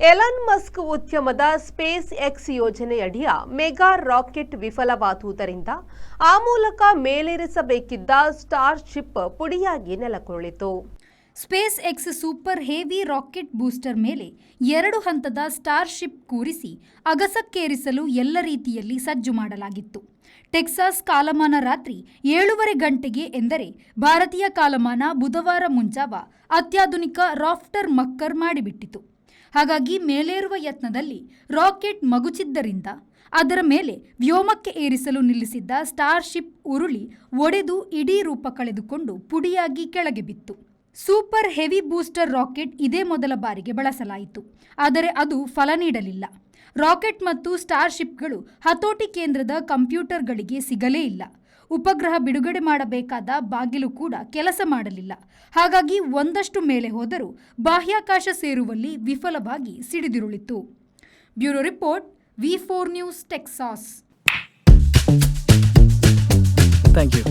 Elon Musk ಉದ್ಯಮದ SpaceX ಯೋಜನೆಯಡಿಯ mega rocket ವಿಫಲವಾದುದರಿಂದ ಆ ಮೂಲಕ ಮೇಲೇರಿಸಬೇಕಿದ್ದ ಸ್ಟಾರ್ ಶಿಪ್ ಪುಡಿಯಾಗಿ ನೆಲಕ್ಕುರುಳಿತು. SpaceX super heavy rocket booster ಮೇಲೆ 2 ಹಂತದ ಸ್ಟಾರ್ ಶಿಪ್ ಕೂರಿಸಿ ಅಗಸಕ್ಕೇರಿಸಲು ಎಲ್ಲ ರೀತಿಯಲ್ಲಿ ಸಜ್ಜು ಮಾಡಲಾಗಿತ್ತು. ಟೆಕ್ಸಾಸ್ ಕಾಲಮಾನ ರಾತ್ರಿ 7:30 ಗಂಟೆಗೆ ಎಂದರೆ ಭಾರತೀಯ ಕಾಲಮಾನ ಬುಧವಾರ ಮುಂಜಾವ ಅತ್ಯಾಧುನಿಕ ರಾಫ್ಟರ್ ಮಕ್ಕರ್ ಮಾಡಿಬಿಟ್ಟಿತು. ಹಾಗಾಗಿ ಮೇಲೇರುವ ಯತ್ನದಲ್ಲಿ ರಾಕೆಟ್ ಮಗುಚಿದ್ದರಿಂದ ಅದರ ಮೇಲೆ ವ್ಯೋಮಕ್ಕೆ ಏರಿಸಲು ನಿಲ್ಲಿಸಿದ್ದ ಸ್ಟಾರ್ ಶಿಪ್ ಉರುಳಿ ಒಡೆದು ಇಡೀ ರೂಪ ಕಳೆದುಕೊಂಡು ಪುಡಿಯಾಗಿ ಕೆಳಗೆ ಬಿತ್ತು. ಸೂಪರ್ ಹೆವಿ ಬೂಸ್ಟರ್ ರಾಕೆಟ್ ಇದೇ ಮೊದಲ ಬಾರಿಗೆ ಬಳಸಲಾಯಿತು. ಆದರೆ ಅದು ಫಲ ನೀಡಲಿಲ್ಲ. ರಾಕೆಟ್ ಮತ್ತು ಸ್ಟಾರ್ ಶಿಪ್ಗಳು ಹತೋಟಿ ಕೇಂದ್ರದ ಕಂಪ್ಯೂಟರ್ಗಳಿಗೆ ಸಿಗಲೇ ಇಲ್ಲ. ಉಪಗ್ರಹ ಬಿಡುಗಡೆ ಮಾಡಬೇಕಾದ ಬಾಗಿಲು ಕೂಡ ಕೆಲಸ ಮಾಡಲಿಲ್ಲ. ಹಾಗಾಗಿ ಒಂದಷ್ಟು ಮೇಲೆ ಹೋದರೂ ಬಾಹ್ಯಾಕಾಶ ಸೇರುವಲ್ಲಿ ವಿಫಲವಾಗಿ ಸಿಡಿದಿರುಳಿತು. Bureau report, V4 news, Texas. Thank you.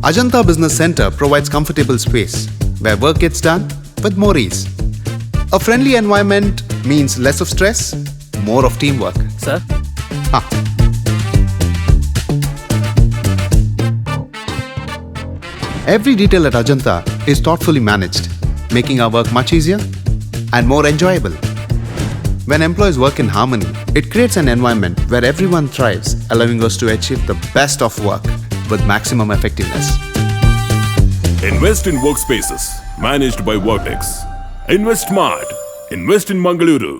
Ajanta Business Center provides comfortable space where work gets done with more ease. A friendly environment means less of stress, more of teamwork. Sir? Every detail at Ajanta is thoughtfully managed, making our work much easier and more enjoyable. When employees work in harmony, it creates an environment where everyone thrives, allowing us to achieve the best of work with maximum effectiveness. Invest in workspaces managed by Vortex. Invest smart. Invest in Mangaluru.